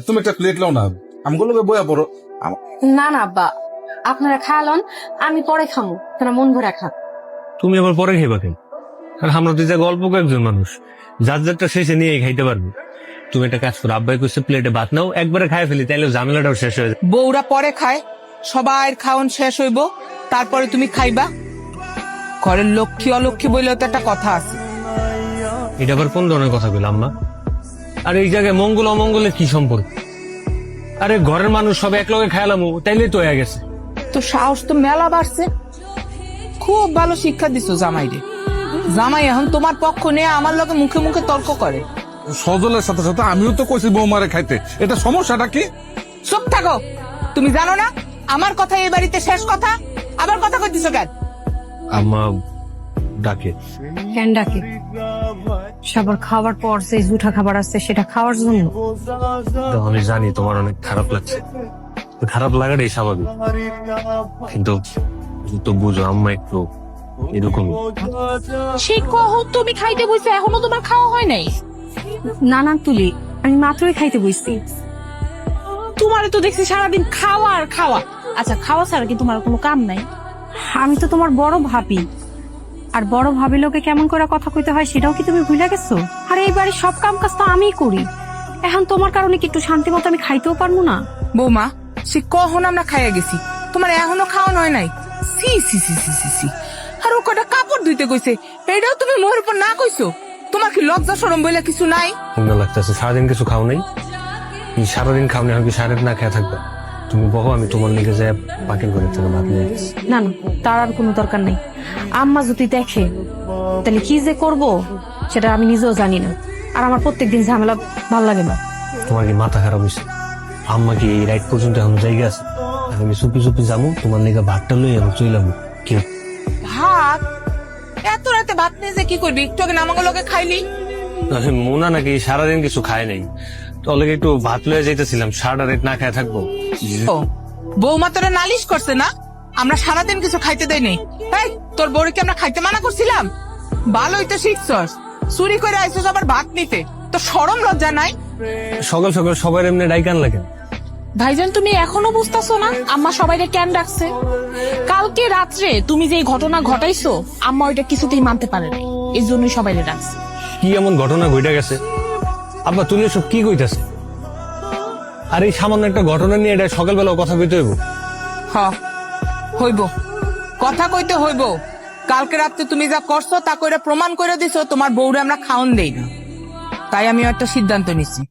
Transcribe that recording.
তুমি একটা প্লেট লাও না, আমগুলো বয়া পড়ো। না না আব্বা, আপনারা খাওয়ালন, আমি পরে খামো, তোরা মন ভরে খা। তুমি আবার পরে খাইবা কেন? আর আমরা তো যা গল্প কয়েকজন মানুষ, যার যারটা শেষে নিয়ে খাইতে পারবো। তুমি একটা কাজ করো, আব্বাই কইছে প্লেটে ভাত নাও, একবারে খাই ফেলি, তাইলে ঝামেলাটাও শেষ হয়ে যায়। বউরা পরে খায়, সবার খাওন শেষ হইব, তারপরে তুমি খাইবা। ঘরের লক্ষ্মী অলক্ষ্মী বইলেও তো একটা কথা আছে। এটা আবার কোন ধরনের কথা কইলাম আম্মা? আর এই জায়গায় মঙ্গল অমঙ্গলের কি সম্পর্ক? আরে ঘরের মানুষ সব এক লগে খাইলাম, তাইলে তো হয়ে গেছে। তো সাহস তো মেলা বাড়ছে। খুব ভালো শিক্ষা দিছো জামাইরে। জামাই এখন তোমার পক্ষ নিয়ে আমার লগে মুখে মুখে তর্ক করে। সজলের সাথে সাথে আমিও তো কইছি বৌমারে খাইতে, এটা সমস্যাটা কি? চুপ থাকো। তুমি জানো না আমার কথা এই বাড়িতে শেষ কথা? আবার কথা কইতেছো কেন? আম্মা ডাকে। কেন ডাকে? সবার খাওয়ার পর যে জুঠা খাবার আছে সেটা খাওয়ার জন্য। তো আমি জানি তোমার অনেক খারাপ লাগছে, তো খারাপ লাগাটাই স্বাভাবিক, কিন্তু তুমি তো বুঝো আম্মা একটু এরকম। সে কহ তুমি খাইতে বসে, এখনো তোমার খাওয়া হয় নাই? না না তুলি, আমি মাত্রই খাইতে বসছি। তোমারে তো দেখছি সারাদিন খাওয়া আর খাওয়া। আচ্ছা, খাওয়া ছাড়া কি তোমার কোনো কাম নাই? আমি তো তোমার বড় ভাবি, আর বড় ভাবি লোকে কেমন করে কথা কইতে হয় সেটাও কি তুমি ভুলে গেছো? আর এই বাড়ির সব কাম কাজ তো আমিই করি, এখন তোমার কারণে কি একটু শান্তি মতো আমি খাইতেও পারবো না? বৌমা, সে কখন আমরা খাইয়া গেছি, তোমার এখনো খাওয়ানো হয় নাই? সি সি সি সি সি সি। আর ও কটা কাপড় ধুইতে কইছে, এটাও তুমি মোহের উপর না কইছো? তোমার কি লজ্জা শরম বলে কিছু নাই? সুন্দর লাগতেছে, সারাদিন কিছু খাও নাই? সারাদিন খাও নাই, আমি কি সারাদিন না খেয়ে থাকবা? তুমি বহো, আমি তোমার লিগে যাই পাকের ঘরে থেকে ভাত নিয়ে গেছি। না না, তার আর কোনো দরকার নেই। আম্মা যদি দেখে তাহলে কি যে করব সেটা আমি নিজেও জানি না, আর আমার প্রত্যেকদিন ঝামেলা ভাল লাগে না। তোমার কি মাথা খারাপ হয়েছে? আম্মা কি এই রাইট পর্যন্ত এখন জায়গা আছে? আর আমি চুপি চুপি যাবো, তোমার লিগে ভাতটা লইয়া আমি চইলাম। কি ভাত? এত রাতে ভাত নিয়ে যে কি করবি? একটু আগে নামাঙ্গ লোকে খাইলি। মোনা নাকি সারাদিন কিছু খায় নাই, তো ওর লিগে একটু ভাত লইয়া যাইতেছিলাম, সারাটা রাত না খায় থাকবো। ও, বৌমা তোরা নালিশ করছে না আমরা সারাদিন কিছু খাইতে দেই নাই? এই, তোর বউকে আমরা খাইতে মানা করছিলাম? ভালোই তো শিখছস, চুরি করে আইছস আবার ভাত নিতে। তো শরম লজ্জা নাই? সকাল সকাল সবাই এমনি ডাইকান লাগে। ভাইজান, তুমি এখনো বুঝতেছো না আম্মা সবাইকে কেন ডাকছে? কালকে রাত্রে তুমি যে এই ঘটনা ঘটাইছো, আম্মা ওইটা কিছুতেই মানতে পারে নাই, এই জন্যই সবাইকে ডাকছে। কি এমন ঘটনা ঘটে গেছে? আব্বা তুমি সব কি কইতাছে? আর এই সামান্য একটা ঘটনা নিয়ে এটা সকালবেলা কথা কইতে হইব? হ, হইব, কথা কইতে হইব। কালকে রাত্রে তুমি যা করছো তা কইরা প্রমাণ করে দিছো তোমার বউরে আমরা খাওন দেই না। তাই আমি একটা সিদ্ধান্ত নিছি,